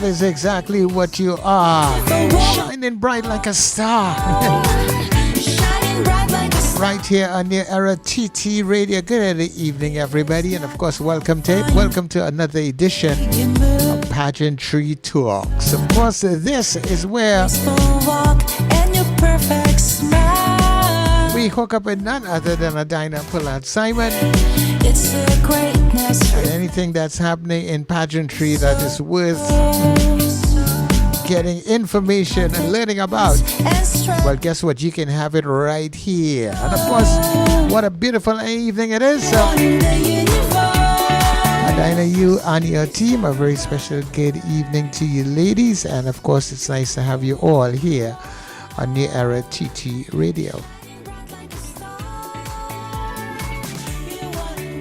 is exactly what you are. Shining bright like a star. Right here on New Era TT Radio. Good evening, everybody. And of course, welcome to another edition of Pageantry Talks. Of course, this is where we hook up with none other than Adina Pollard Simon. It's a greatness. Anything that's happening in pageantry that is worth getting information and learning about, well, guess what? You can have it right here. And of course, what a beautiful evening it is. So, Adina, you and your team, a very special good evening to you ladies. And of course, it's nice to have you all here on New Era TT Radio.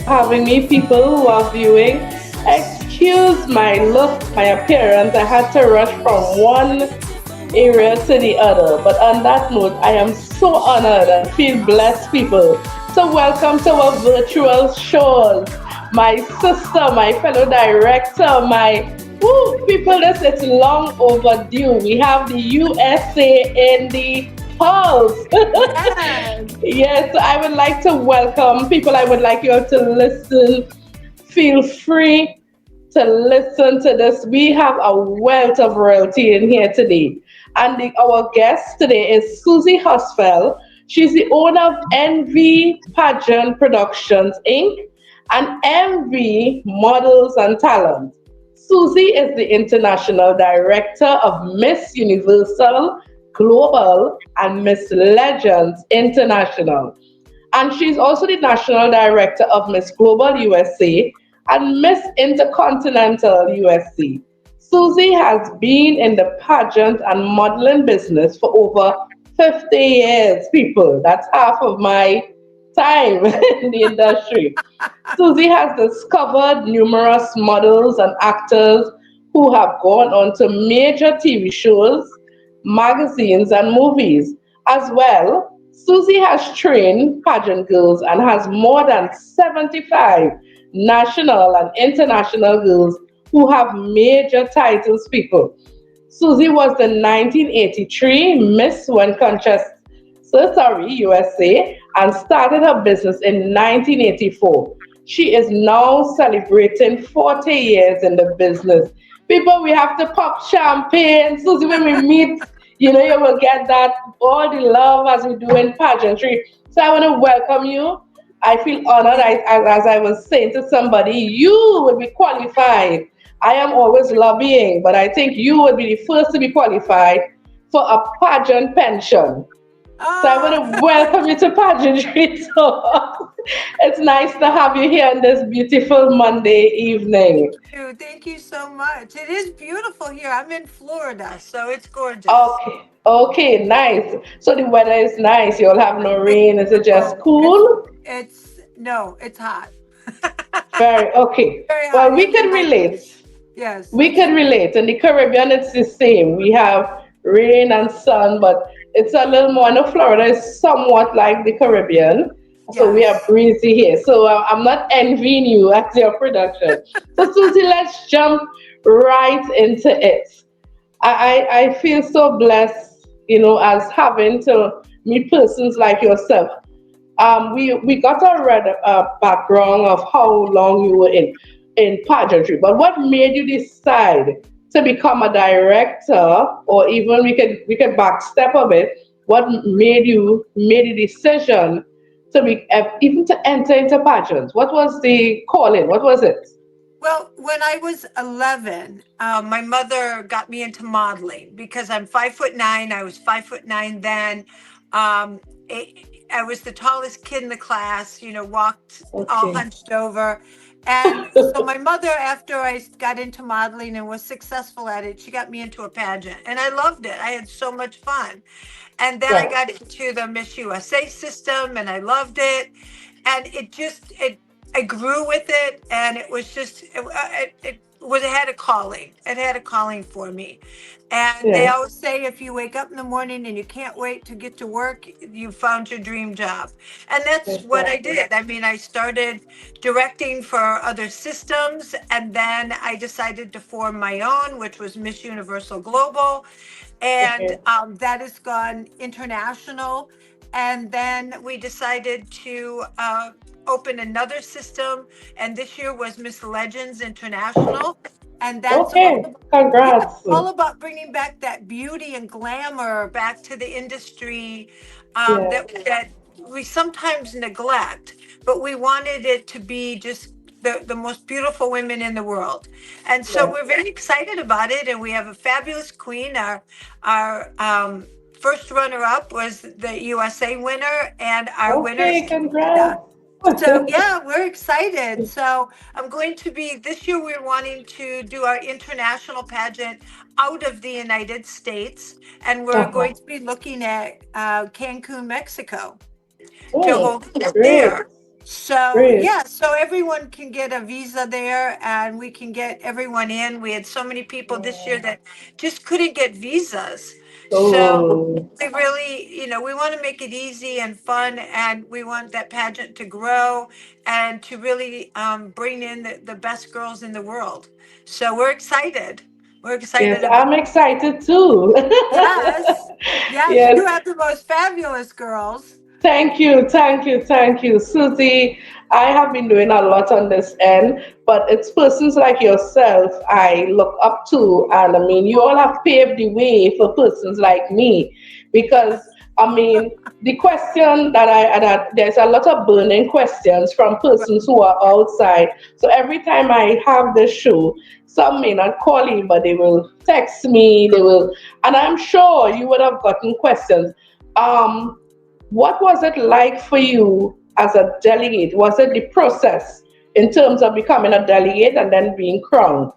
Having me, people who are viewing, excuse my look, my appearance. I had to rush from one area to the other. But on that note, I am so honored and feel blessed, people. So welcome to our virtual shows. My sister, my fellow director, people, it's long overdue. We have the USA in the house. Yes, I would like to welcome people. I would like you all to listen. Feel free to listen to this. We have a wealth of royalty in here today. And our guest today is Susie Husfeld. She's the owner of NV Pageant Productions, Inc. and MV Models and Talent. Susie is the International Director of Miss Universal Global and Miss Legends International. And she's also the National Director of Miss Global USA and Miss Intercontinental USA. Susie has been in the pageant and modeling business for over 50 years, people. That's half of my time in the industry. Susie has discovered numerous models and actors who have gone on to major TV shows, magazines, and movies. As well, Susie has trained pageant girls and has more than 75 national and international girls who have major titles, people. Susie was the 1983 Miss USA and started her business in 1984. She is now celebrating 40 years in the business. People, we have to pop champagne. Susie, when we meet, you will get that, all the love as we do in pageantry. So I want to welcome you. I feel honored, as I was saying to somebody, you will be qualified. I am always lobbying, but I think you would be the first to be qualified for a pageant pension. So I want to welcome you to Pageantry Talks. It's nice to have you here on this beautiful Monday evening. Thank you so much. It is beautiful here. I'm in Florida, so it's gorgeous. Okay, nice. So the weather is nice. You'll have no rain. Is it just cool? It's hot. Very hot. Well, we can relate. Yes. We can relate. In the Caribbean, it's the same. We have rain and sun, but it's a little more. No, Florida is somewhat like the Caribbean. So we are breezy here. So I'm not envying you at your production. So Susie, let's jump right into it. I feel so blessed, as having to meet persons like yourself. We got a background of how long you were in pageantry, but what made you decide to become a director, or even we could backstep a bit? What made the decision even to enter into pageants? What was the calling? What was it? Well, when I was 11, my mother got me into modeling because I'm 5'9". I was 5'9" then. I was the tallest kid in the class, walked all hunched over. And so my mother, after I got into modeling and was successful at it, she got me into a pageant. And I loved it. I had so much fun. And then I got into the Miss USA system and I loved it. And I grew with it. And it was just, it had a calling. It had a calling for me. And they Yes. always say if you wake up in the morning and you can't wait to get to work, you found your dream job. And that's what I Exactly. did. I mean, I started directing for other systems, and then I decided to form my own, which was Miss Universal Global. And Okay. that has gone international. And then we decided to open another system. And this year was Miss Legends International. And that's all Okay. about, yeah, Congrats. all about bringing back that beauty and glamour back to the industry, Yes. that we sometimes neglect, but we wanted it to be just the most beautiful women in the world. And so Yes. we're very excited about it. And we have a fabulous queen. Our first runner up was the USA winner, and our winner is Okay. Canada. Congrats. So yeah, we're excited. So I'm going to be this year. We're wanting to do our international pageant out of the United States, and we're Uh-huh. going to be looking at Cancun, Mexico, to Oh, hold it great. there. So Great. yeah, so everyone can get a visa there, and we can get everyone in. We had so many people this year that just couldn't get visas. So Oh, we really, we want to make it easy and fun, and we want that pageant to grow and to really bring in the best girls in the world. So we're excited. We're yes, excited about. I'm excited too. Yes, yes, Yes, you have the most fabulous girls. thank you, thank you, thank you, Susie. I have been doing a lot on this end, but it's persons like yourself I look up to, and I mean, you all have paved the way for persons like me, because I mean, the question that there's a lot of burning questions from persons who are outside. So every time I have this show, some may not call in, but they will text me. They will, and I'm sure you would have gotten questions. Um, what was it like for you as a delegate? Was it the process in terms of becoming a delegate and then being crowned?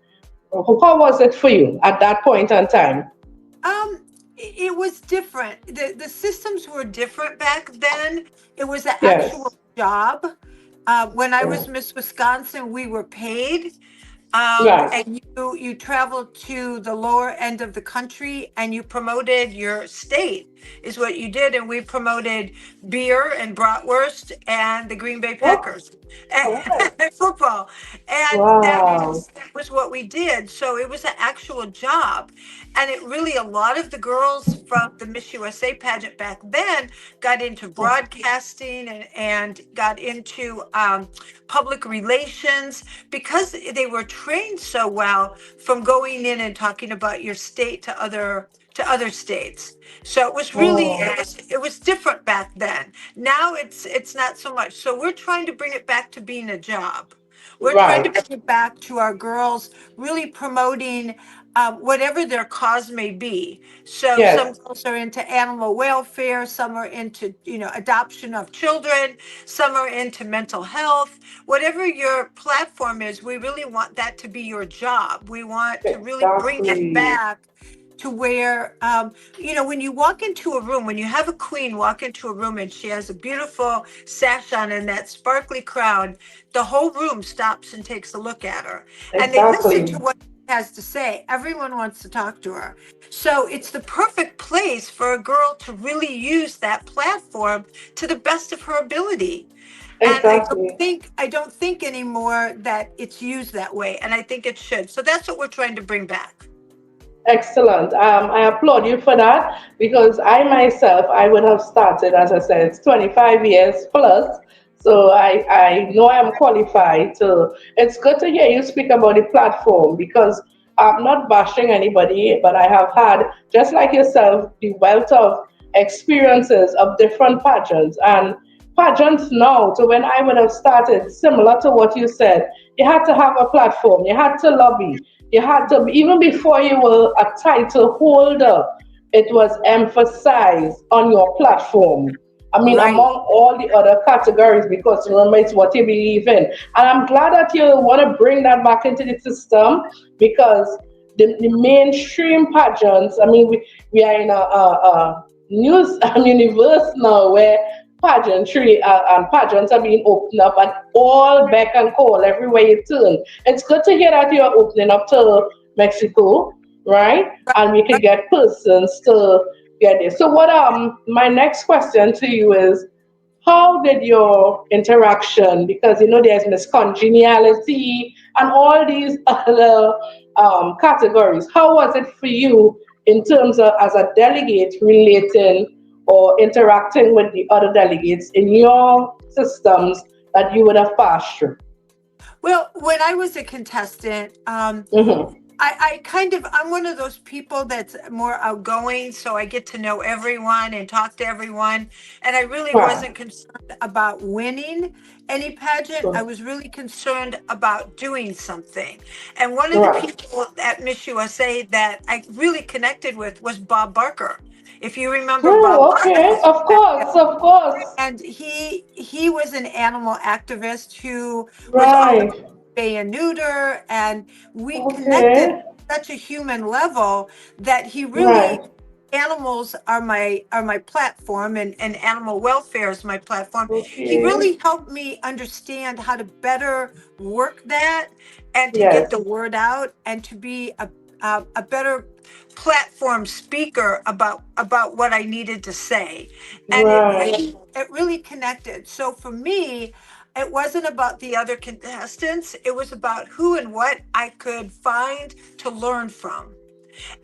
How was it for you at that point in time? It was different. The systems were different back then. It was an actual Yes. job. When I Yeah. was Miss Wisconsin, we were paid. Right. And you traveled to the lower end of the country, and you promoted your state, is what you did. And we promoted beer and bratwurst and the Green Bay Oh, Packers all right. and football, and Wow. that was what we did. So it was an actual job, and it really, a lot of the girls from the Miss USA pageant back then got into broadcasting, and got into public relations, because they were trained so well from going in and talking about your state to other states. So it was really, Oh, it was different back then. Now it's not so much. So we're trying to bring it back to being a job. We're trying to right. bring it back to our girls really promoting whatever their cause may be. So some Yes. girls are into animal welfare, some are into, adoption of children, some are into mental health. Whatever your platform is, we really want that to be your job. We want to really bring it Exactly. back to where, when you walk into a room, when you have a queen walk into a room and she has a beautiful sash on and that sparkly crown, the whole room stops and takes a look at her, and they listen to Exactly. what she has to say. Everyone wants to talk to her. So it's the perfect place for a girl to really use that platform to the best of her ability. And Exactly. I don't think anymore that it's used that way, and I think it should. So that's what we're trying to bring back. Excellent. I applaud you for that, because I myself, I would have started, as I said, it's 25 years plus. So I know I'm qualified. So it's good to hear you speak about the platform, because I'm not bashing anybody, but I have had, just like yourself, the wealth of experiences of different pageants. And pageants now, to when I would have started, similar to what you said, you had to have a platform, you had to lobby, you had to, even before you were a title holder, it was emphasized on your platform. I mean, Right. among all the other categories, because remember, it's what you believe in. And I'm glad that you want to bring that back into the system, because the mainstream pageants, I mean, we are in a news universe now where pageantry and pageants are being opened up at all beck and call everywhere you turn. It's good to hear that you're opening up to Mexico, right? And we can get persons to get there. So what my next question to you is, how did your interaction, because you know there's miscongeniality and all these other categories, how was it for you in terms of as a delegate relating or interacting with the other delegates in your systems that you would have passed through? Well, when I was a contestant, Mm-hmm. I'm one of those people that's more outgoing, so I get to know everyone and talk to everyone. And I really Right. wasn't concerned about winning any pageant. I was really concerned about doing something. And one of the Right. people at Miss USA that I really connected with was Bob Barker. If you remember Bob Oh, okay. Barker, Of course, of course. and he was an animal activist who was all Right. about spay and neuter, and we connected Okay. such a human level that he really, Right. animals are my platform, and animal welfare is my platform. He Okay. really helped me understand how to better work that and to get the Yes. word out and to be a better platform speaker about what I needed to say, and Right. it really connected. So for me, it wasn't about the other contestants. It was about who and what I could find to learn from.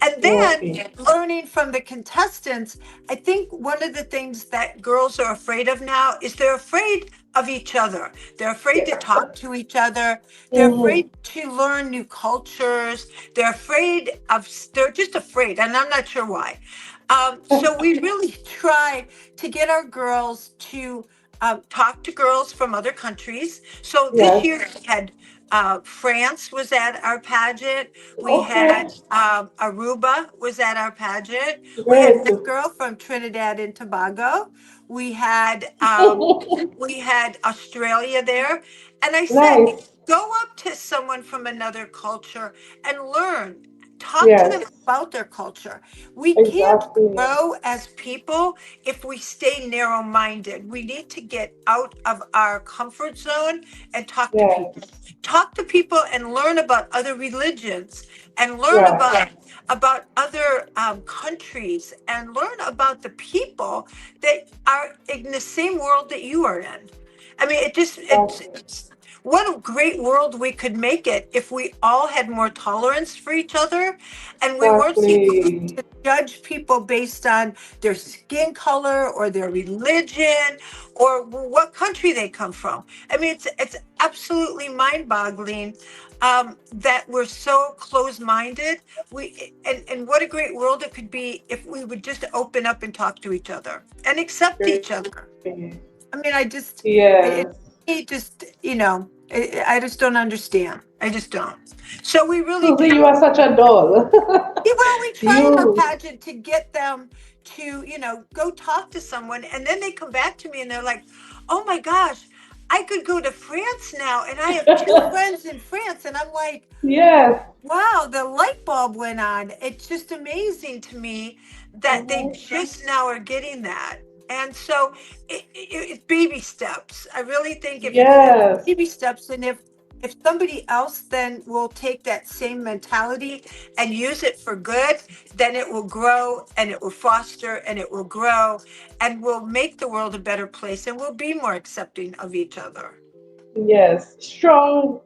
And then Okay. learning from the contestants, I think one of the things that girls are afraid of now is they're afraid of each other. They're afraid to Yes. talk to each other. They're Mm-hmm. afraid to learn new cultures. They're just afraid, and I'm not sure why. So we really try to get our girls to talk to girls from other countries. So this Yes. year we had France was at our pageant. We Okay. had Aruba was at our pageant. We had Great. this girl from Trinidad and Tobago. We had we had Australia there, and I said, Nice. go up to someone from another culture and learn. Talk to them Yes. about their culture. We can't Exactly. grow as people if we stay narrow minded. We need to get out of our comfort zone and talk to people. Yes. Talk to people and learn about other religions and learn Right. about other countries and learn about the people that are in the same world that you are in. I mean, Exactly. it's what a great world we could make it if we all had more tolerance for each other and we weren't so quick Exactly. to judge people based on their skin color or their religion or what country they come from. I mean, it's absolutely mind-boggling that we're so close-minded. And what a great world it could be if we would just open up and talk to each other and accept Great. each other. I mean, Yes. it just, I just don't understand. I just don't. So we really Susie, did. you are such a doll. Yeah, well, we try in our You. pageant to get them to, go talk to someone, and then they come back to me and they're like, "Oh my gosh, I could go to France now, and I have two friends in France," and I'm like, Yes. wow, the light bulb went on. It's just amazing to me that they Mhm. just now are getting that. And so it's baby steps. I really think if it's Yes. baby steps, and if somebody else then will take that same mentality and use it for good, then it will grow and it will foster and it will grow and will make the world a better place and we'll be more accepting of each other. Yes, strong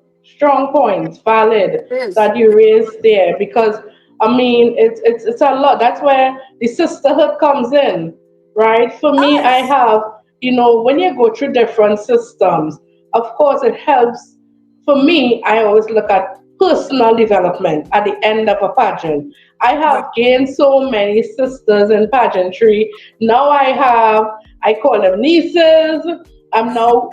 points, valid It is. that you raised there because I mean it's a lot. That's where the sisterhood comes in, right? For me, I Yes. have when you go through different systems, of course it helps. For me, I always look at personal development at the end of a pageant. I Right. have gained so many sisters in pageantry. Now I call them nieces. I'm now,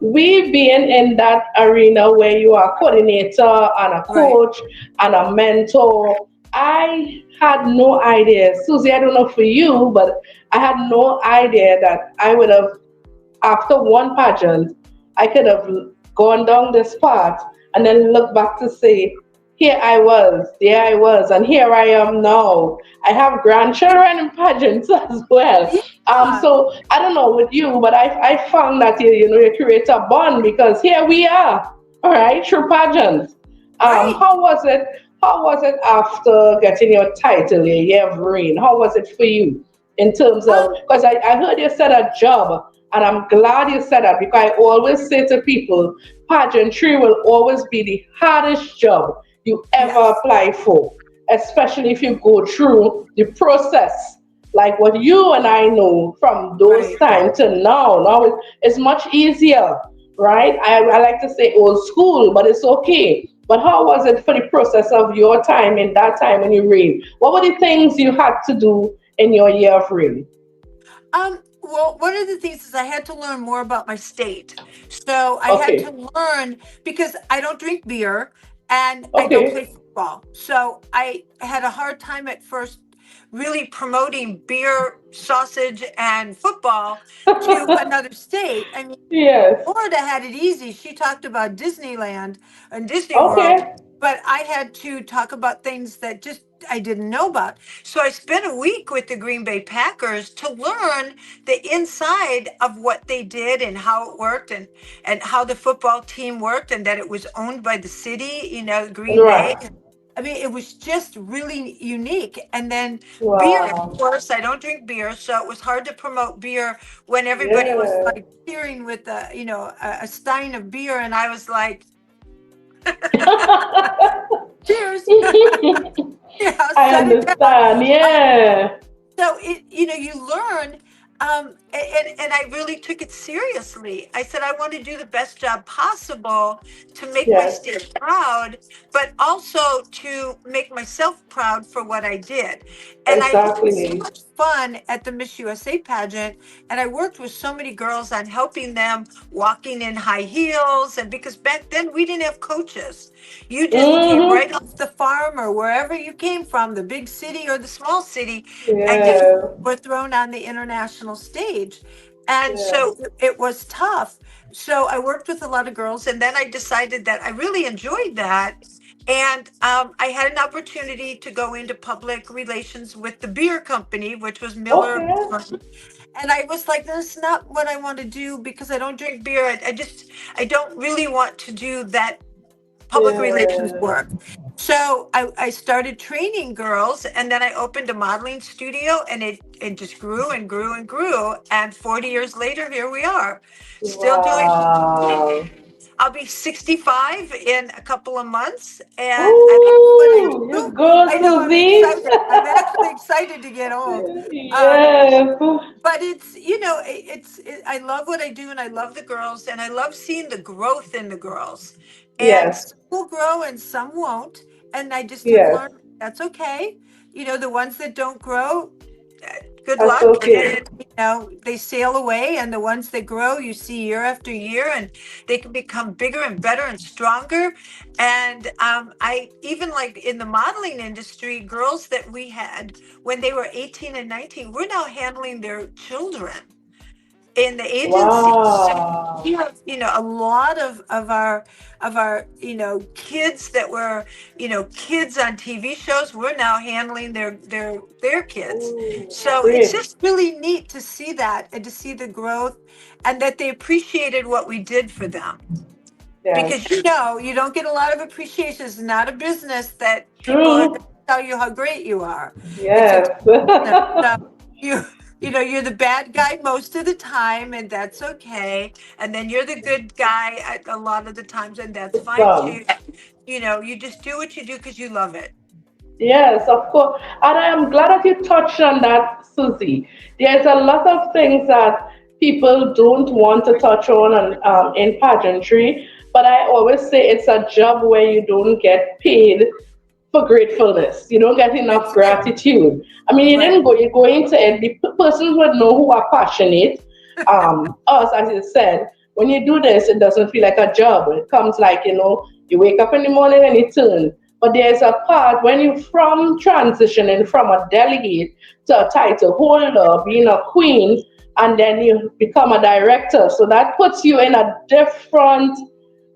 we being in that arena where you are a coordinator and a Right. coach and a mentor. I had no idea, Susie, I don't know for you, but I had no idea that I would have, after one pageant, I could have gone down this path and then look back to say, there I was, and here I am now. I have grandchildren in pageants as well. Yeah, So I don't know with you, but I found that you create a bond because here we are, all right, through pageants. right. How was it? How was it after getting your title, your year of reign? How was it for you in terms of? Um, Because I heard you said a job, and I'm glad you said that because I always say to people, pageantry will always be the hardest job you ever yes, apply for, especially if you go through the process. Like what you and I know from those right. times to now. Now it's much easier, right? I like to say old school, but it's okay. But how was it for the process of your time in that time when you read? What were the things you had to do in your year of read? Well, one of the things is I had to learn more about my state. So I had Okay, to learn because I don't drink beer and I don't okay. play football. So I had a hard time at first really promoting beer, sausage, and football to another state. I mean, Yes. Florida had it easy. She talked about Disneyland and Disney World, Okay. but I had to talk about things that just I didn't know about. So I spent a week with the Green Bay Packers to learn the inside of what they did and how it worked and how the football team worked and that it was owned by the city, Green Bay. Right. I mean, it was just really unique. And then beer, of Wow. course, I don't drink beer, so it was hard to promote beer when everybody was Yeah. like cheering with a stein of beer, and I was like, cheers, I set it down. understand. Yeah. So you learn, and I really took it seriously. I said I want to do the best job possible to make my Yes. state proud, but also to make myself proud for what I did. And I had so Exactly. much fun at the Miss USA pageant, and I worked with so many girls on helping them walking in high heels, and because back then we didn't have coaches. You just came Mm-hmm. right off the farm or wherever you came from, the big city or the small city, and just Yeah. were thrown on the international stage. And Yeah. so it was tough. So I worked with a lot of girls, and then I decided that I really enjoyed that. And I had an opportunity to go into public relations with the beer company, which was Miller. Okay. And I was like, that's not what I want to do because I don't drink beer. I don't really want to do that public relations Yeah. work. So I started training girls, and then I opened a modeling studio, and it just grew and grew and grew. And 40 years later, here we are, still doing. Wow. I'll be 65 in a couple of months, and I love what I Ooh, you do. go, I know I'm Susie. excited. I'm actually excited to get old. Um, Yes. but it's I love what I do, and I love the girls, and I love seeing the growth in the girls, and Yes. some will grow and some won't, and I just have Yes. learned that's okay. The ones that don't grow, good That's luck, okay. and they sail away, and the ones that grow you see year after year, and they can become bigger and better and stronger. And I even, like, in the modeling industry, girls that we had when they were 18 and 19, we're now handling their children in the agency. So we Wow. have, a lot of our kids that were, kids on TV shows. We're now handling their kids. Ooh, So it's great. just really neat to see that and to see the growth, and that they appreciated what we did for them. Yes. Because you don't get a lot of appreciation. It's not a business that people are going True. to tell you how great you are. It's a Yes. business. So you you're the bad guy most of the time, and that's okay. And then you're the good guy at a lot of the times, and that's fine Some. too. You just do what you do because you love it. Yes, of course. And I am glad that you touched on that, Susie. There's a lot of things that people don't want to touch on in pageantry, but I always say it's a job where you don't get paid for gratefulness. You don't get enough That's it. gratitude. I mean, you Right. didn't go, you go into it, the persons would know who are passionate. Us, as you said, when you do this, it doesn't feel like a job. It comes like, you wake up in the morning and you turn. But there's a part when you from transitioning from a delegate to a title holder, being a queen, and then you become a director. So that puts you in a different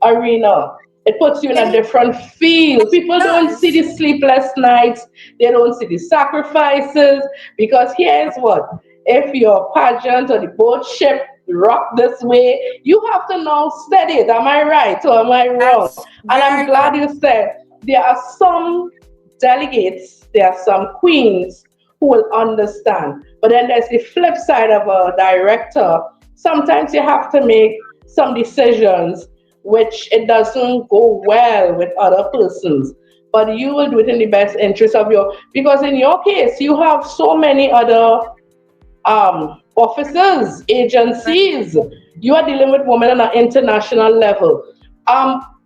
arena. It puts you in a different feel. People don't see does. the sleepless nights. They don't see the sacrifices. Because here's what. If your pageant or the boat ship rock this way, you have to now steady it. Am I right or am I wrong? That's And I'm very glad right. you said there are some delegates, there are some queens who will understand. But then there's the flip side of a director. Sometimes you have to make some decisions which it doesn't go well with other persons. But you will do it in the best interest of your, because in your case, you have so many other officers, agencies. You are dealing with women on an international level.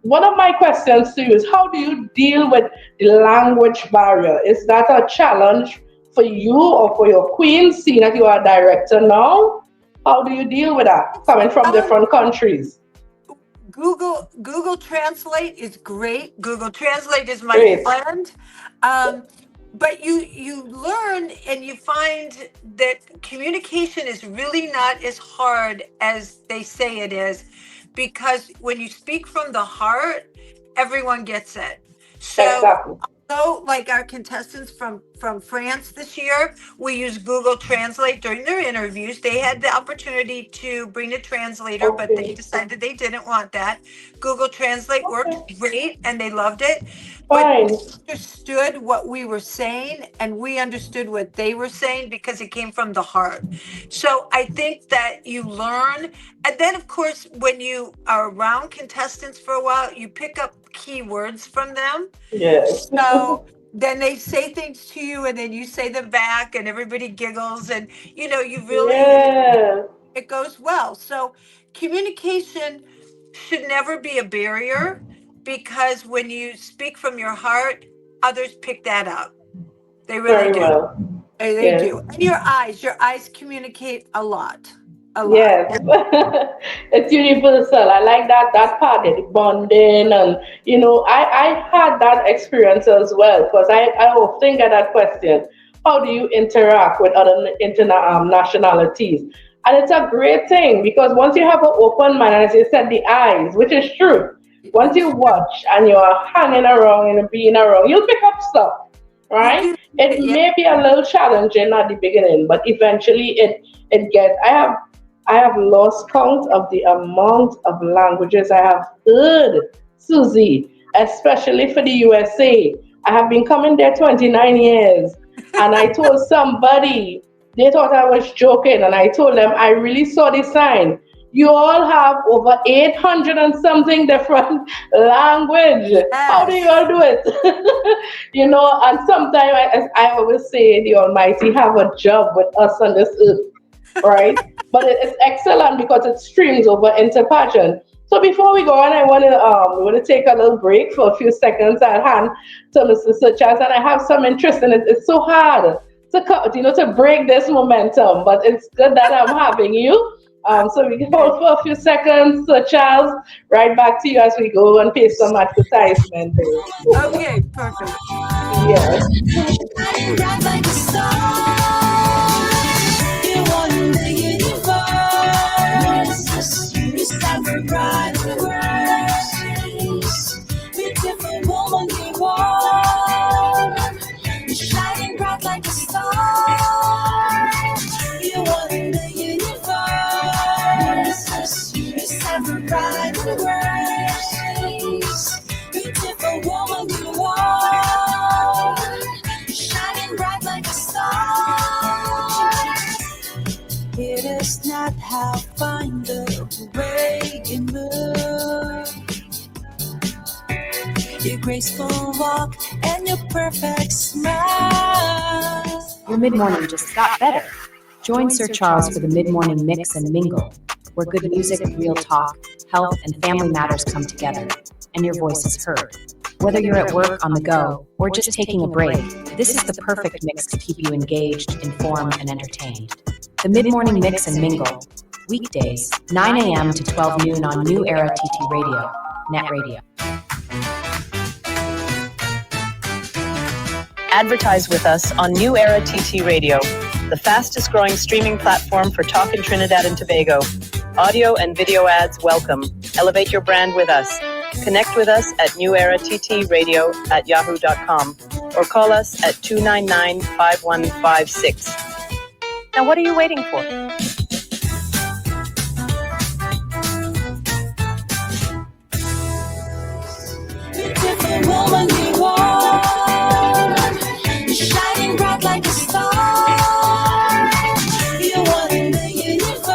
One of my questions to you is how do you deal with the language barrier? Is that a challenge for you or for your queen, seeing that you are a director now? How do you deal with that coming from Um, different countries? Google Translate is great. Google Translate is my Great. friend. Um, but you learn and you find that communication is really not as hard as they say it is, because when you speak from the heart, everyone gets it. So Exactly. like our contestants from France this year, we used Google Translate during their interviews. They had the opportunity to bring a translator, but they Okay. decided they didn't want that. Google Translate worked Okay. great and they loved it, but they Fine. understood what we were saying and we understood what they were saying because it came from the heart. So I think that you learn, and then of course when you are around contestants for a while, you pick up keywords from them. Yes. So then they say things to you and then you say them back and everybody giggles and you really Yes. it goes well. So communication should never be a barrier, because when you speak from your heart, others pick that up. They really Very do. well. They Yes. do. And your eyes communicate a lot. A lot. Yes, it's universal. I like that part, the bonding, and I had that experience as well because I often get that question: how do you interact with other nationalities? And it's a great thing because once you have an open mind, and as you said, the eyes, which is true. Once you It's watch and you're hanging around and being around, you'll pick up stuff, you right? do. It Yeah. may be a little challenging at the beginning, but eventually it gets. I have lost count of the amount of languages I have heard, Susie, especially for the USA. I have been coming there 29 years, and I told somebody, they thought I was joking, and I told them I really saw the sign. You all have over 800 and something different language. How do you Yes. all do it? And sometimes I always say the Almighty have a job with us on this earth, right? But it's excellent because it streams over into Pageant. So before we go on, I want to take a little break for a few seconds at hand to Mr. Suchas, and I have some interest in it. It's so hard to break this momentum, but it's good that I'm having you. So we can hold Okay. for a few seconds, Sir Charles. Right back to you as we go and pay some advertisement. Okay, perfect. Yes. Bright like a star, you wonder universe. You stand for bright words. Beautiful woman you are. You're shining bright like a star. You wonder universe. You stand for bright words. Beautiful woman you are. Shining bright like a star. It is not how fine the way you move, your graceful walk and your perfect smile. Your mid-morning just got better. Join Sir Charles for the mid-morning mix and mingle, where good music, real talk, health, and family matters come together, and your voice is heard. Whether you're at work, on the go, or just taking a break, this is the perfect mix to keep you engaged, informed, and entertained. The mid-morning mix and mingle, weekdays, 9 a.m. to 12 noon on New Era TT Radio, Net Radio. Advertise with us on New Era TT Radio, the fastest growing streaming platform for talk in Trinidad and Tobago. Audio and video ads welcome. Elevate your brand with us. Connect with us at newerattradio@yahoo.com or call us at 299-5156. Now, what are you waiting for? Beautiful woman you are, shining bright like a star. You're one in the universe.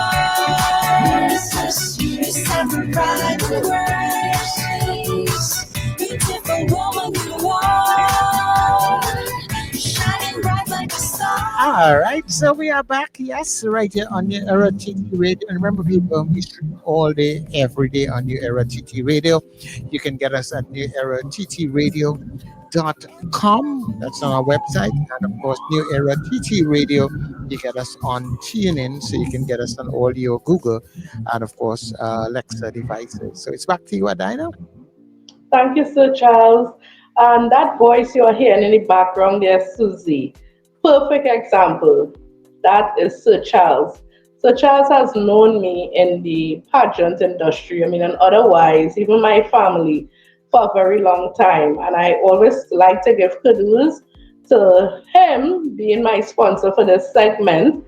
You stand for pride and grace. Beautiful woman you are, shining bright like a star. All right, so we are back, yes, right here on New Era TT Radio. And remember, people, we stream all day, every day on New Era TT Radio. You can get us at newerattradio.com. That's on our website. And of course, New Era TT Radio, you get us on TuneIn, so you can get us on all your Google and, of course, Alexa devices. So it's back to you, Adina. Thank you, Sir Charles. And that voice you're hearing in the background there, Susie. Perfect example. That is Sir Charles. Sir Charles has known me in the pageant industry, I mean, and otherwise, even my family, for a very long time. And I always like to give kudos to him being my sponsor for this segment.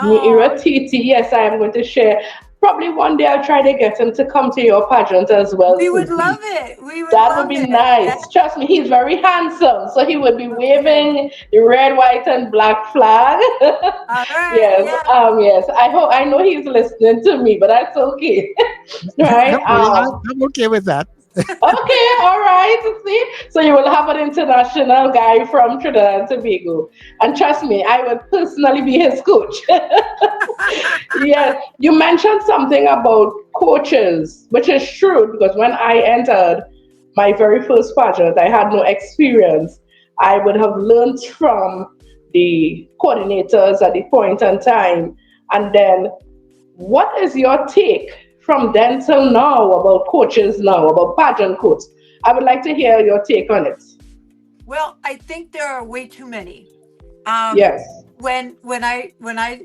New Era TT, yes, I am going to share. Probably one day I'll try to get him to come to your pageant as well. We would Susie. love it. We would That love would be it. nice. Yeah. Trust me, he's very handsome. So he would be waving the red, white, and black flag. All right. Yes, Yeah. yes. I know he's listening to me, but that's okay. Right? Don't worry, I'm okay with that. Okay, all right. See, so you will have an international guy from Trinidad and Tobago, and trust me, I would personally be his coach. Yes, you mentioned something about coaches, which is true because when I entered my very first pageant, I had no experience. I would have learned from the coordinators at the point in time. And then, what is your take from then till now about coaches now, about pageant coaches? I would like to hear your take on it. Well, I think there are way too many. Um, Yes, when I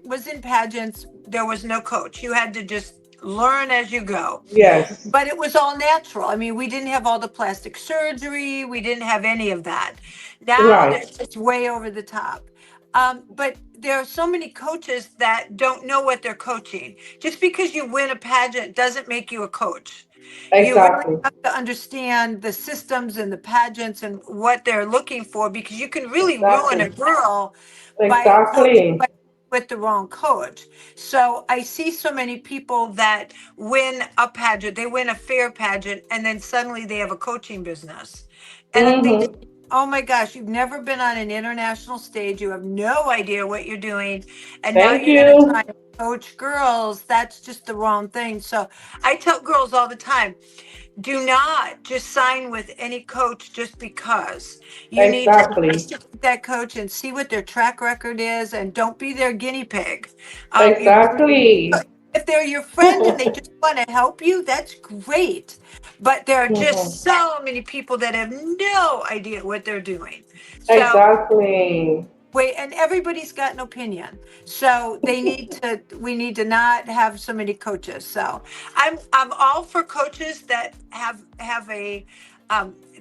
was in pageants, there was no coach. You had to just learn as you go. yes, But it was all natural. I mean, we didn't have all the plastic surgery. We didn't have any of that. Now right, it's way over the top. But there are so many coaches that don't know what they're coaching. Just because you win a pageant doesn't make you a coach. You really exactly, have to understand the systems and the pageants and what they're looking for because you can really ruin a exactly, girl by a coach exactly. with the wrong coach. So I see so many people that win a pageant, they win a fair pageant, and then suddenly they have a coaching business. And I'm thinking, Mm-hmm. oh my gosh, you've never been on an international stage. You have no idea what you're doing. And now Thank you're going to you. try to coach girls. That's just the wrong thing. So I tell girls all the time, do not just sign with any coach just because. You need to Exactly, investigate that coach and see what their track record is, and don't be their guinea pig. You exactly. if they're your friend and they just want to help you, that's great. But there are Mhm. just so many people that have no idea what they're doing. So Exactly. wait, and everybody's got an opinion. So we need to not have so many coaches. So I'm all for coaches that have a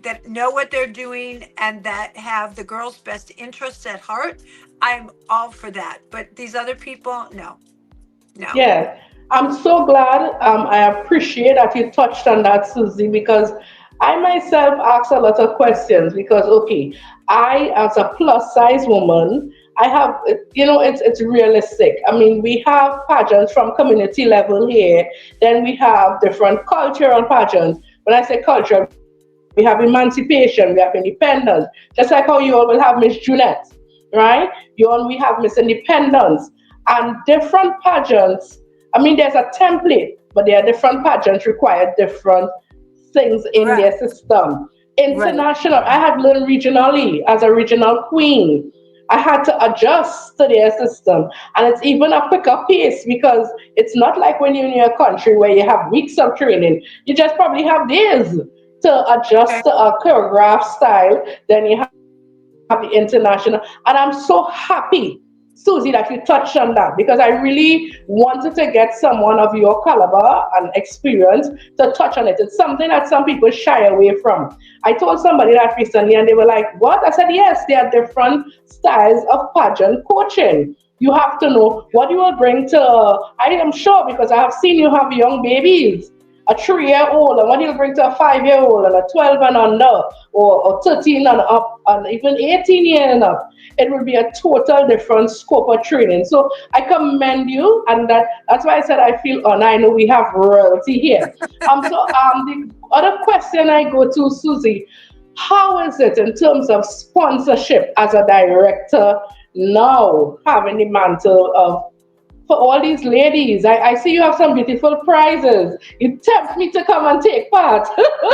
that know what they're doing and that have the girls' best interests at heart. I'm all for that. But these other people, no, no. Yes, I'm so glad. I appreciate that you touched on that, Susie, because I myself ask a lot of questions. Because okay, I as a plus size woman, I have it's realistic. I mean, we have pageants from community level here. Then we have different cultural pageants. When I say culture, we have emancipation, we have independence. Just like how you all will have Miss Junette, right? We have Miss Independence and different pageants. I mean, there's a template, but there are different pageants require different things in Right, their system. right. International, I had learned regionally as a regional queen. I had to adjust to their system. And it's even a quicker pace because it's not like when you're in your country where you have weeks of training. You just probably have days to Okay. adjust to a choreographed style. Then you have the international. And I'm so happy Susie, that you touched on that, because I really wanted to get someone of your caliber and experience to touch on it. It's something that some people shy away from. I told somebody that recently and they were like, what? I said, yes, there are different styles of pageant coaching. You have to know what you will bring to, I am sure, because I have seen you have young babies, a 3-year-old, and what you bring to a 5-year-old, and a 12 and under, or 13 and up, and even 18 years and up. It will be a total different scope of training. So I commend you, and that's why I said I feel honored. I know we have royalty here. The other question I go to, Susie, how is it in terms of sponsorship as a director now, having the mantle of for all these ladies? I see you have some beautiful prizes. It tempts me to come and take part.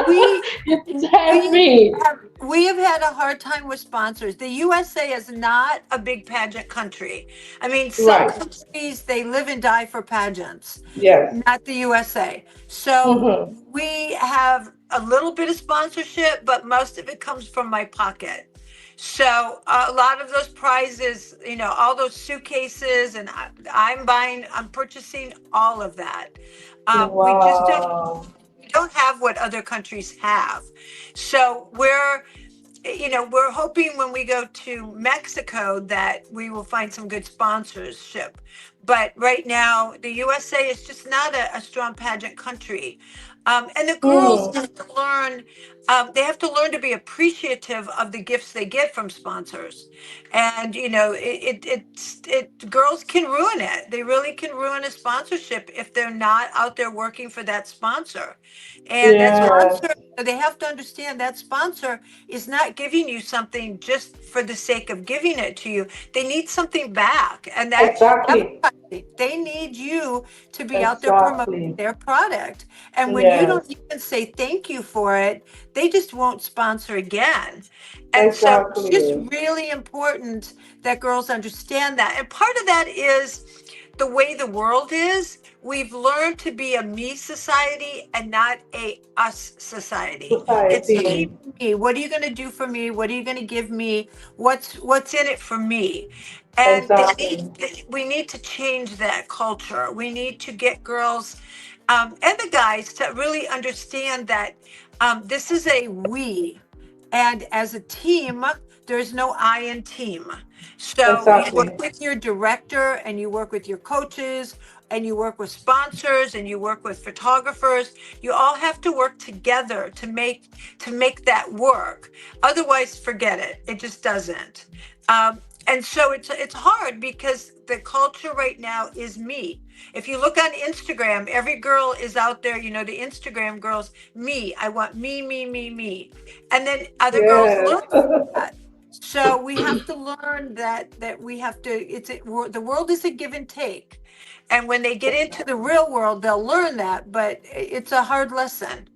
We It tempts we me. we have had a hard time with sponsors. The USA is not a big pageant country. I mean, some Right. countries they live and die for pageants, Yes. not the USA. So Mm-hmm. we have a little bit of sponsorship, but most of it comes from my pocket. So a lot of those prizes, all those suitcases, and I'm purchasing all of that. We just Wow. don't have what other countries have. So we're hoping when we go to Mexico that we will find some good sponsorship. But right now, the USA is just not a strong pageant country. And the girls Mm. have to learn, they have to learn to be appreciative of the gifts they get from sponsors. And, girls can ruin it. They really can ruin a sponsorship if they're not out there working for that sponsor. And that Yeah. sponsor, they have to understand that sponsor is not giving you something just for the sake of giving it to you. They need something back. And that's Exactly. advertising. They need you to be out there promoting Exactly. their product. And when you don't Yes. even say thank you for it, they just won't sponsor again. And so it's just Exactly. really important that girls understand that. And part of that is the way the world is. We've learned to be a me society and not a us society. It's Society. me, me. What are you going to do for me? What are you going to give me? What's in it for me? And Exactly. we need to change that culture. We need to get girls and the guys to really understand that this is a we. And as a team, there's no I in team. So you Exactly. work with your director and you work with your coaches and you work with sponsors and you work with photographers. You all have to work together to make that work. Otherwise, forget it. It just doesn't. And so it's hard because the culture right now is me. If you look on Instagram, every girl is out there, the Instagram girls, me. I want me, me, me, me. And then other girls Yes. learn that. So we have to learn that we have to, the world is a give and take. And when they get into the real world, they'll learn that, but it's a hard lesson.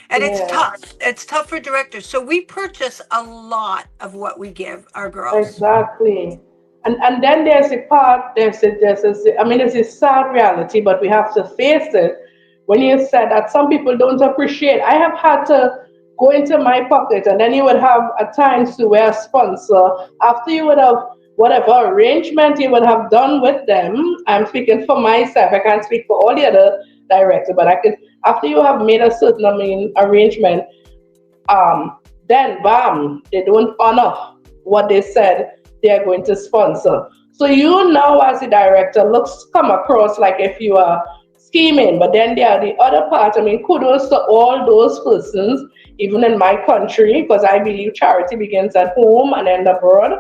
And it's Yes. tough. It's tough for directors. So we purchase a lot of what we give our girls. Exactly. And then there's a part, I mean, there's a sad reality, but we have to face it. When you said that some people don't appreciate, I have had to go into my pocket, and then you would have at times to wear a sponsor after you would have whatever arrangement you would have done with them. I'm speaking for myself. I can't speak for all the other directors, but I could after you have made a certain, I mean, arrangement, then bam, they don't honor what they said they are going to sponsor. So you now as a director looks come across like if you are scheming, but then there are the other part. I mean, kudos to all those persons, even in my country, because I believe charity begins at home and then abroad.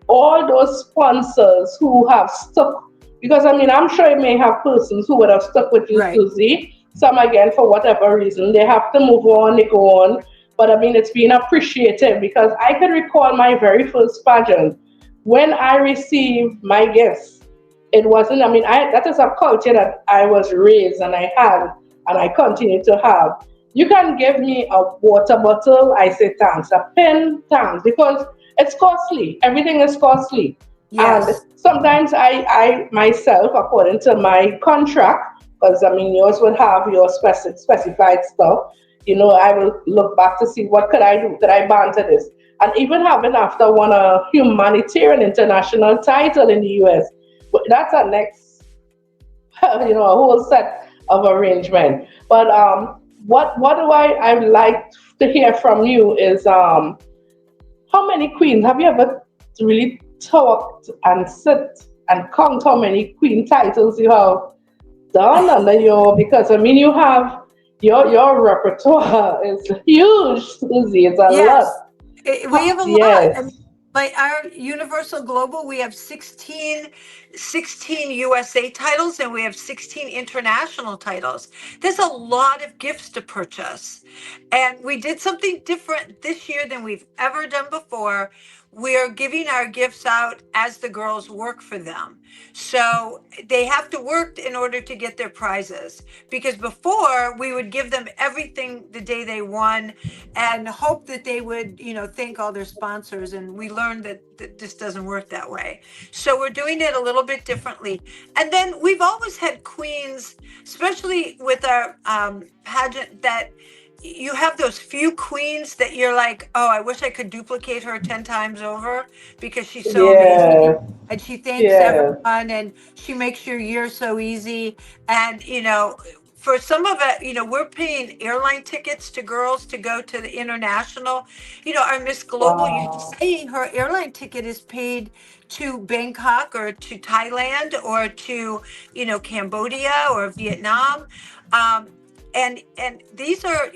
All those sponsors who have stuck, because I mean, I'm sure you may have persons who would have stuck with you, Right. Susie. Some again, for whatever reason, they have to move on, they go on. But I mean, it's been appreciated because I can recall my very first pageant when I received my gifts. It wasn't, I mean, that is a culture that I was raised and I had and I continue to have. You can give me a water bottle, I say thanks, a pen, thanks, because it's costly. Everything is costly. And Yes. sometimes I myself, according to my contract, because I mean yours would have your specified stuff, I will look back to see what could I do, could I banter this. and even having after won a humanitarian international title in the US. But that's a next, a whole set of arrangement. But what do I would like to hear from you is how many queens have you ever really talked and sit and count how many queen titles you have done under your, because I mean you have your repertoire is huge, Susie. It's a lot. Yes, we have a lot. I mean, Yes. like our Universal Global, we have 16 USA titles and we have 16 international titles. There's a lot of gifts to purchase. And we did something different this year than we've ever done before. We are giving our gifts out as the girls work for them. So they have to work in order to get their prizes. Because before we would give them everything the day they won and hope that they would, thank all their sponsors. And we learned that this doesn't work that way. So we're doing it a little bit differently. And then we've always had queens, especially with our pageant, that you have those few queens that you're like, oh, I wish I could duplicate her 10 times over because she's so amazing. Yes. And she thanks Yes. everyone and she makes your year so easy. And, for some of it, we're paying airline tickets to girls to go to the international. Our Miss Global used to Wow. say her airline ticket is paid to Bangkok or to Thailand or to, Cambodia or Vietnam. And these are,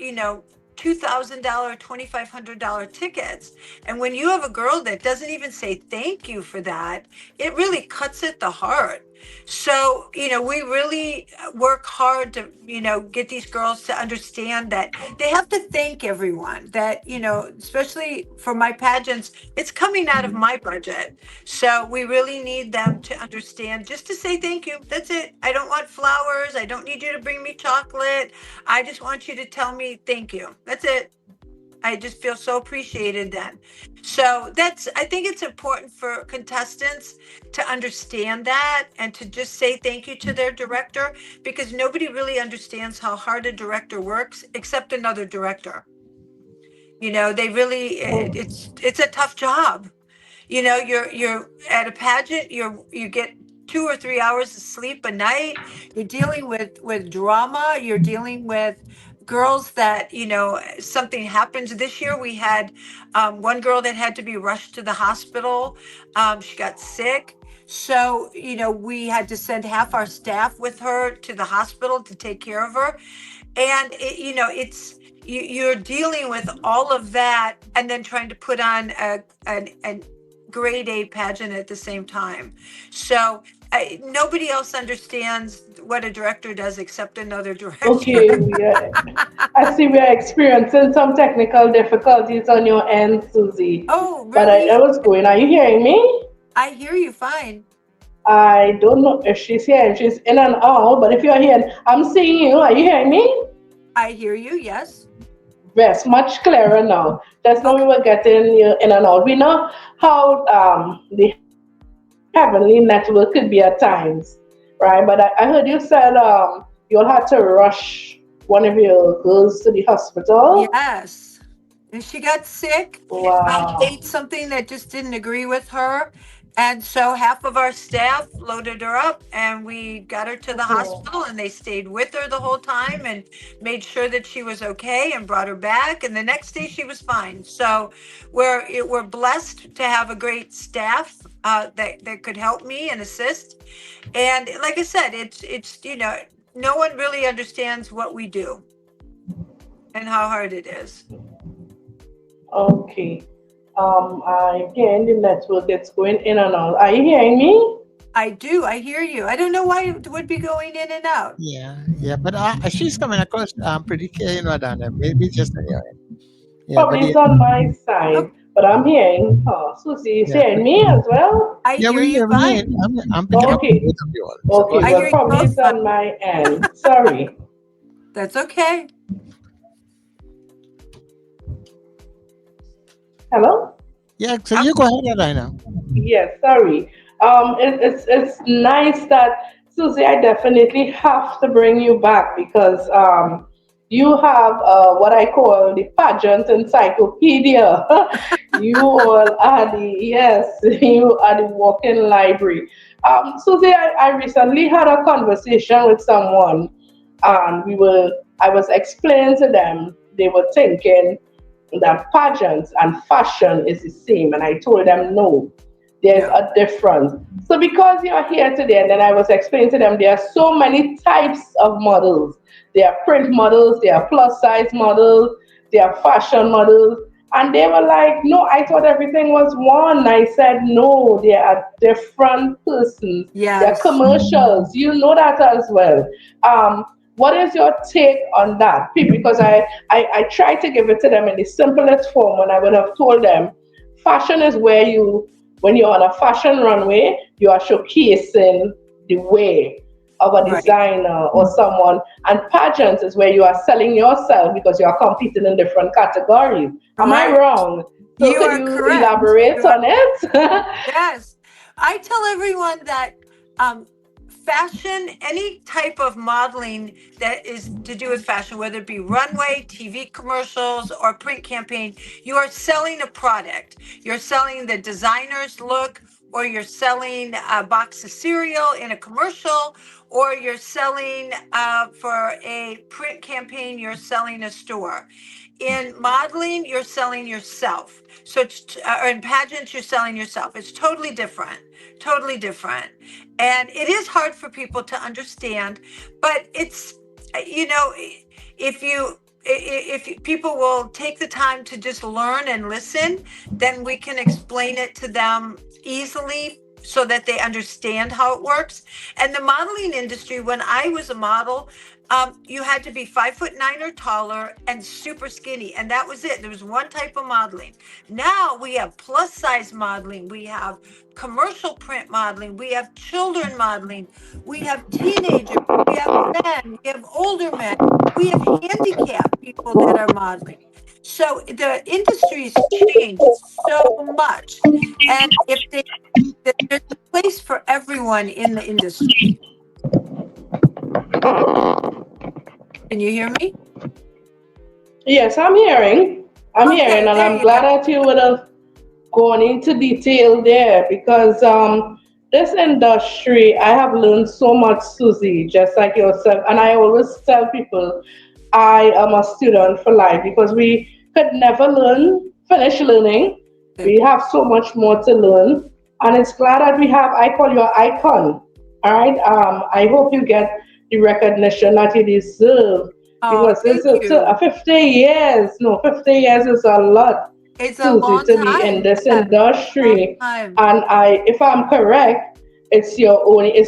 $2,000, $2,500 tickets. And when you have a girl that doesn't even say thank you for that, it really cuts at the heart. So, we really work hard to, get these girls to understand that they have to thank everyone, that, especially for my pageants, it's coming out of my budget. So we really need them to understand just to say thank you. That's it. I don't want flowers. I don't need you to bring me chocolate. I just want you to tell me thank you. That's it. I just feel so appreciated then. So I think it's important for contestants to understand that and to just say thank you to their director, because nobody really understands how hard a director works except another director. They really, it's a tough job. You're at a pageant, you get 2 or 3 hours of sleep a night. You're dealing with drama. You're dealing with girls that, something happens. This year we had one girl that had to be rushed to the hospital. She got sick. So, we had to send half our staff with her to the hospital to take care of her. And you're dealing with all of that and then trying to put on a grade A pageant at the same time. So nobody else understands what a director does except another director. Okay, I see we are experiencing some technical difficulties on your end, Susie. Oh, But I really? was going, are you hearing me? I hear you fine. I don't know if she's here, if she's in and out, but if you're here, I'm seeing you. Are you hearing me? I hear you, yes. Yes, much clearer now. Just now we Okay. were getting you in and out. We know how the heavenly network could be at times, right? But I heard you said you'll have to rush one of your girls to the hospital. Yes. And she got sick, Wow. ate something that just didn't agree with her. And so half of our staff loaded her up and we got her to the Okay. hospital and they stayed with her the whole time and made sure that she was okay and brought her back. And the next day she was fine. So we're blessed to have a great staff that could help me and assist. And like I said, it's no one really understands what we do and how hard it is. Okay. Again, the network is going in and out. Are you hearing me? I do. I hear you. I don't know why it would be going in and out. Yeah, yeah, but she's coming across pretty clear, Adana. Maybe just on your end. Yeah, but Probably yeah, it's on my side, Oh, but I'm hearing her. Susie is yeah, but hearing me as well? I yeah, hear we you hear me. fine. I'm picking up on Okay. both of you all. So go Okay. I ahead. hear Well, you probably both it's fine. on my end. Sorry. That's okay. Hello? Yeah, so I'm, you go ahead right now. Yes, sorry. It's nice that Susie. I definitely have to bring you back because you have what I call the pageant encyclopedia. You all are the, yes, you are the walking library. Susie, I recently had a conversation with someone, and I was explaining to them, they were thinking that pageants and fashion is the same, and I told them no, there's No. a difference. So because you're here today, and then I was explaining to them, there are so many types of models. There are print models, there are plus size models, there are fashion models. And they were like, no, I thought everything was one. I said, no, there are different persons. There are Yes. commercials. You know that as well. What is your take on that? Because I tried to give it to them in the simplest form when I would have told them fashion is where when you're on a fashion runway, you are showcasing the way of a Right. designer or someone. And pageants is where you are selling yourself because you are competing in different categories. Am I Correct. wrong? So You could are you correct. elaborate You are on it? Yes. I tell everyone that um, fashion, any type of modeling that is to do with fashion, whether it be runway, TV commercials, or print campaign, you are selling a product. You're selling the designer's look, or you're selling a box of cereal in a commercial, or you're selling for a print campaign, you're selling a store. In modeling, you're selling yourself. So or in pageants, you're selling yourself. It's totally different, totally different. And it is hard for people to understand, but it's, if people will take the time to just learn and listen, then we can explain it to them easily so that they understand how it works. And the modeling industry, when I was a model, you had to be 5'9" or taller and super skinny, and that was it. There was one type of modeling. Now we have plus size modeling, we have commercial print modeling, we have children modeling, we have teenagers, we have men, we have older men, we have handicapped people that are modeling. So the industry's changed so much, and if they there's a place for everyone in the industry. Can you hear me? Yes, I'm hearing. I'm hearing, Okay, and there I'm you go. glad that you would have gone into detail there because this industry, I have learned so much, Susie, just like yourself. And I always tell people I am a student for life because we could never finish learning. We have so much more to learn. And it's glad that we have, I call you an icon. All right. I hope you get the recognition that you deserve Oh, because thank you. 50 years, no, 50 years is a lot, It's a Susie, long to be in time. this Yeah, long industry. time. And if I'm correct, it's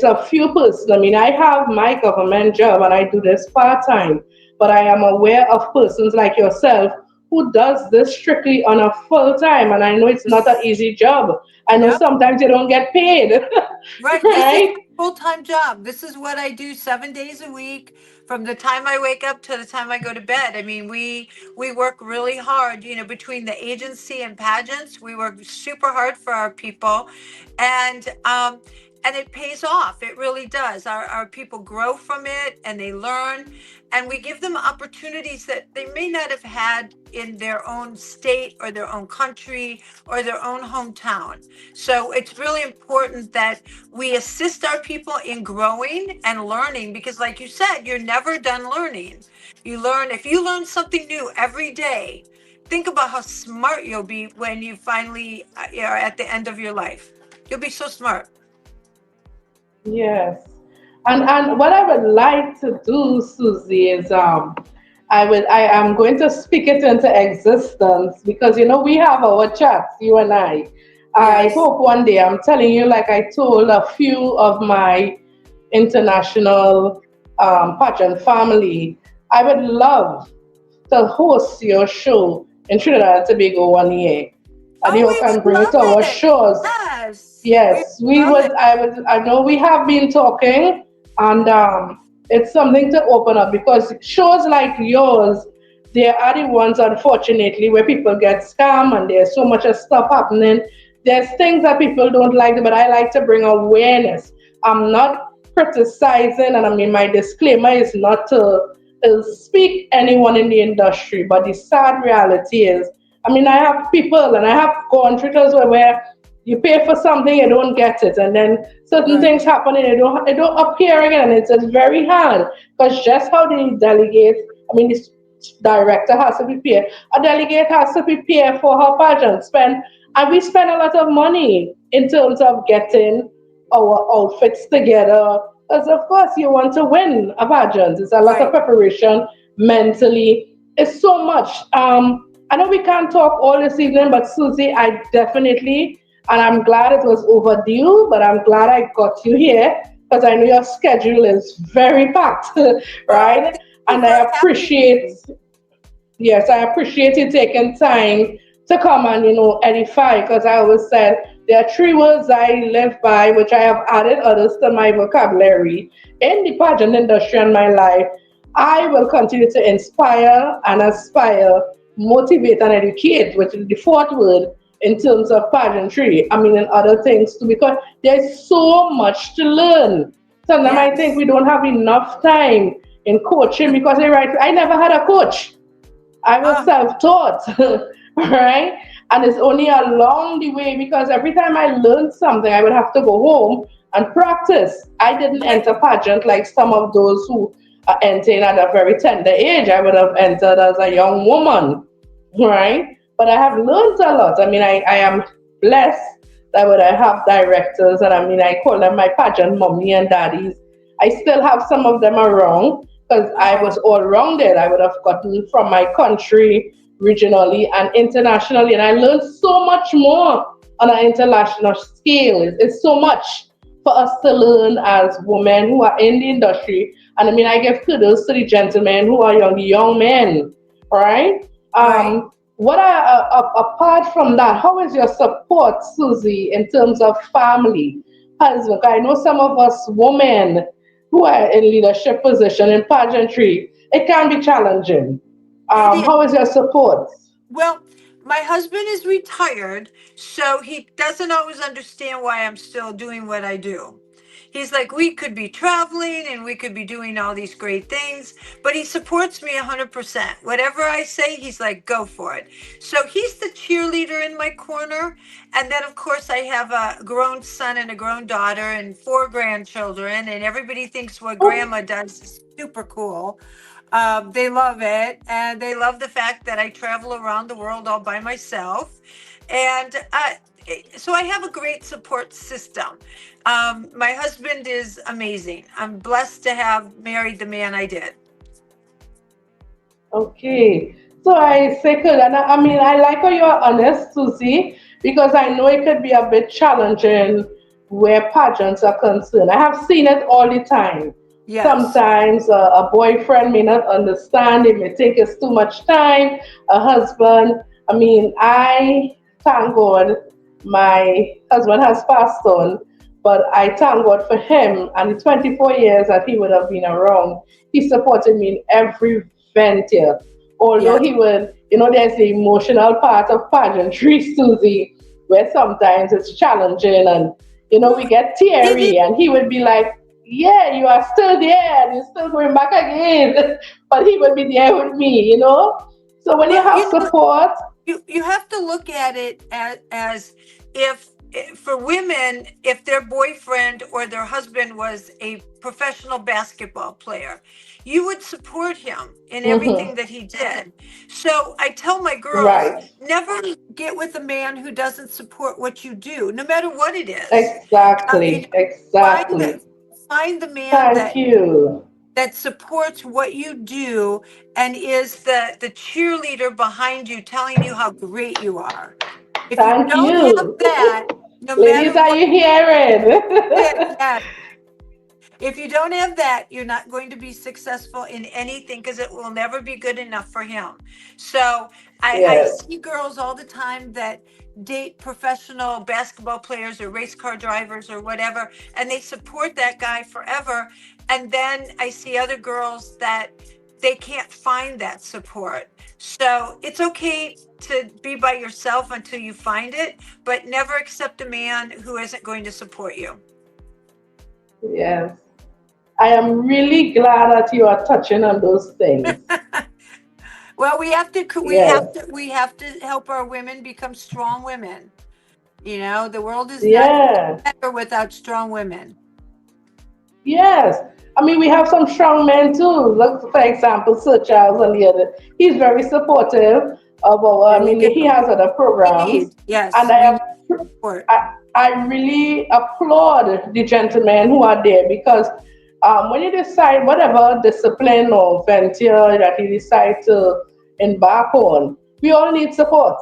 a few persons. I mean, I have my government job and I do this part time, but I am aware of persons like yourself who does this strictly on a full time. And I know it's not an This, easy job. I know no, sometimes you don't get paid, right. This is right? my full-time job. This is what I do 7 days a week from the time I wake up to the time I go to bed. I mean, we work really hard, between the agency and pageants. We work super hard for our people, and it pays off. It really does. Our people grow from it and they learn, and we give them opportunities that they may not have had in their own state or their own country or their own hometown. So it's really important that we assist our people in growing and learning because, like you said, you're never done learning. If you learn something new every day, think about how smart you'll be when you finally are at the end of your life. You'll be so smart. Yes. And what I would like to do, Susie, is I am going to speak it into existence because we have our chats, you and I. I Yes. hope one day I'm telling you, like I told a few of my international pageant family, I would love to host your show in Trinidad and Tobago one year. And Oh, you we can would bring it love to our it. shows. Yes, we Yes, would we love would. it. I know we have been talking, and it's something to open up because shows like yours, they are the ones, unfortunately, where people get scammed and there's so much of stuff happening. There's things that people don't like, but I like to bring awareness. I'm not criticizing, and I mean my disclaimer is not to speak anyone in the industry, but the sad reality is, I mean, I have people and I have gone through those where you pay for something, you don't get it, and then certain Right. things happen and it don't appear again. It's just very hard because just how they delegate, I mean, this director has to prepare, a delegate has to prepare for her pageant, and we spend a lot of money in terms of getting our outfits together. Because of course you want to win a pageant. It's a lot of Right. preparation mentally. It's so much. I know we can't talk all this evening, but Susie, I definitely, and I'm glad it was overdue, but I'm glad I got you here because I know your schedule is very packed, Well, right? thank you And for I having appreciate, me. yes, I appreciate you taking time to come and, edify, because I always said there are three words I live by, which I have added others to my vocabulary in the pageant industry in my life. I will continue to inspire and aspire, motivate and educate, which is the fourth word in terms of pageantry. I mean, and other things too, because there's so much to learn. Sometimes I think Yes. we don't have enough time in coaching because I never had a coach. I was Ah, self-taught, right? And it's only along the way because every time I learned something, I would have to go home and practice. I didn't right. enter pageant like some of those who are entering at a very tender age. I would have entered as a young woman, right? But I have learned a lot. I mean, I am blessed that when I have directors, and I mean, I call them my pageant mommy and daddies. I still have some of them around because I was Oh, all rounded. I would have gotten from my country, regionally and internationally, and I learned so much more on an international scale. It's so much for us to learn as women who are in the industry. And I mean, I give kudos to the gentlemen who are young, the young men, right? right. What are apart from that? How is your support, Susie, in terms of family, husband? I know some of us women who are in leadership position in pageantry, it can be challenging. It is. How is your support? Well, my husband is retired, so he doesn't always understand why I'm still doing what I do. He's like, we could be traveling and we could be doing all these great things, but he supports me 100%. Whatever I say, he's like, go for it. So he's the cheerleader in my corner. And then, of course, I have a grown son and a grown daughter and four grandchildren, and everybody thinks what Oh, grandma does is super cool. They love it, and they love the fact that I travel around the world all by myself. And so I have a great support system. My husband is amazing. I'm blessed to have married the man I did. okay. So I second, and I mean, I like how you're honest, Susie, because I know it could be a bit challenging where pageants are concerned. I have seen it all the time. Yes. Sometimes a boyfriend may not understand, it may take us too much time, a husband. I mean, I thank God my husband has passed on, but I thank God for him and the 24 years that he would have been around. He supported me in every venture. Although Yes. he would, there's the emotional part of pageantry, Susie, where sometimes it's challenging and, we Well, get it is. teary and he would be like, yeah, you are still there and you're still going back again. But he would be there with me. So when you Well, have support, you have to look at it as if for women, if their boyfriend or their husband was a professional basketball player, you would support him in everything mhm, that he did. So I tell my girls, right, never get with a man who doesn't support what you do, no matter what it is. You exactly, find exactly. find the man Thank you. that supports what you do and is the cheerleader behind you telling you how great you are. If you Thank don't have you. that, no matter Ladies, are what you hearing? yeah, if you don't have that, you're not going to be successful in anything because it will never be good enough for him. So I Yes. see girls all the time that date professional basketball players or race car drivers or whatever, and they support that guy forever. And then I see other girls that they can't find that support. So it's okay to be by yourself until you find it, but never accept a man who isn't going to support you. Yes. I am really glad that you are touching on those things. Well, Yes, we have to help our women become strong women. You know, the world is not yeah, better without strong women. yes. I mean, we have some strong men too. Look, for example, Sir Charles on the other. He's very supportive of our. There I you mean, go. he has other We programs, need, and yes, I we have. need support. I really applaud the gentlemen who are there because when you decide whatever discipline or venture that you decide to embark on, we all need support.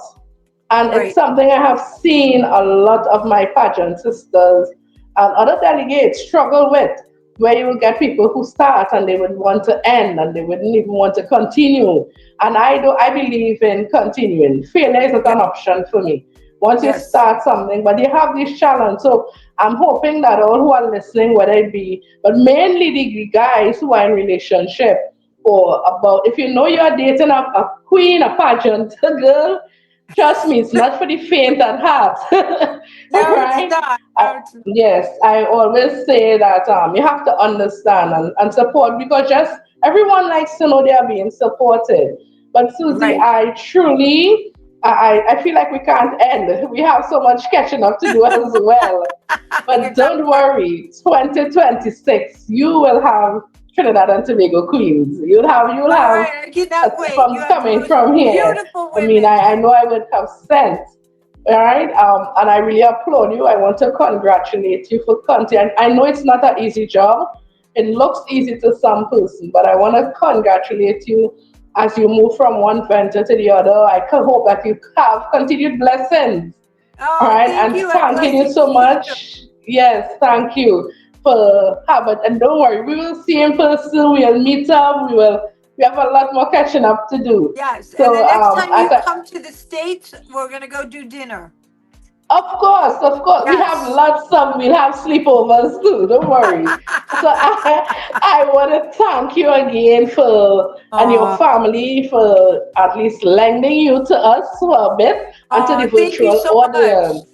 And it's Right. something I have seen a lot of my pageant sisters and other delegates struggle with, where you will get people who start and they would want to end and they wouldn't even want to continue. And I believe in continuing. Failure is not Yes. an option for me. Once you Yes. start something, but you have this challenge. So I'm hoping that all who are listening, whether it be, but mainly the guys who are in relationship or about, if you know you're dating a queen, a pageant girl, trust me, it's not for the faint at heart. No, it's Right? not. I, No, it's not. yes, I always say that you have to understand and support because just everyone likes to know they are being supported. But Susie, Right. I truly, I feel like we can't end. We have so much catching up to do as well. You're But not don't right. worry, 2026, you will have Trinidad and Tobago queens. All right. I cannot wait. You from have the coming most from here. beautiful I mean, women. I know I would have sent. All right, and I really applaud you. I want to congratulate you for content. I know it's not an easy job. It looks easy to some person, but I want to congratulate you as you move from one venture to the other. I can hope that you have continued blessings. All Oh, right, thank and you, and thanking you blessings so to you. much. Yes, thank you for having. And don't worry, we will see in person. We'll meet up. We have a lot more catching up to do. Yes. And the So next time as you I, come to the States, we're going to go do dinner. of course, we have Yes. lots of. We'll have sleepovers too. Don't worry. So I want to thank you again for and your Oh, family for at least lending you to us for a bit and to the oh, thank you virtual so much. audience.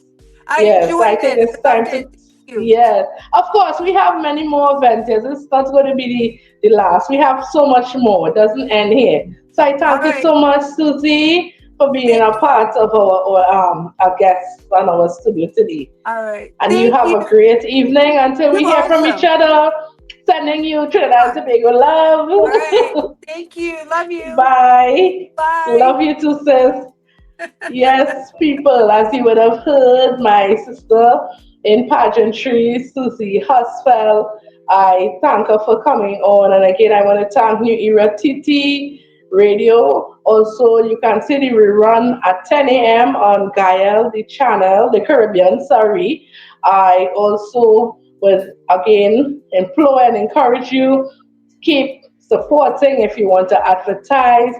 I Yes, I enjoyed think it. it's I loved time it. to. Thank you. Yeah, of course, we have many more ventures. It's not going to be the last. We have so much more. It doesn't end here. So I All thank you right. so much, Susie, for being Thank a you. part of our guests on our studio today. All right. And you Thank have you. a great evening until You we hear from each also. other. Sending you Trinidad and Sure. Tobago All right. love. Thank you. Love you. Bye. Bye. Love you too, sis. Yes, people, as you would have heard, my sister in pageantry, Susie Husfeld, I thank her for coming on. And again, I want to thank New Era TT Radio. Also, you can see the rerun at 10 a.m. on Gael, the channel, the Caribbean, sorry. I also would again implore and encourage you keep supporting if you want to advertise.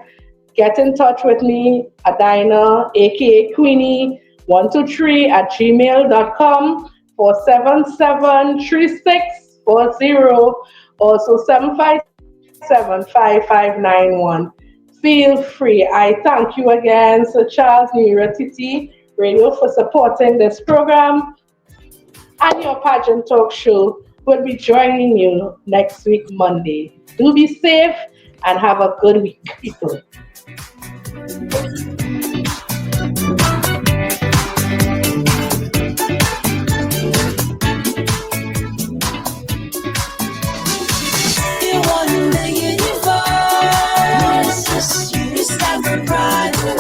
Get in touch with me, Adina, aka Queenie123 at gmail.com 477-3640, also 757-5591. Feel free. I thank you again, Sir Charles Nira Titi Radio, for supporting this program. And your pageant talk show will be joining you next week, Monday. Do be safe and have a good week, people. You won the universe. You stand for pride and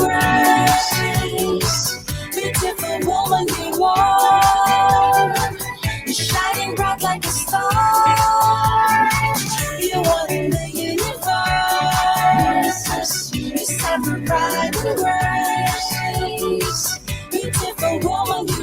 grace. Beautiful woman you are. You're shining bright like a star. You won the universe. You stand for pride and grace. Beautiful woman you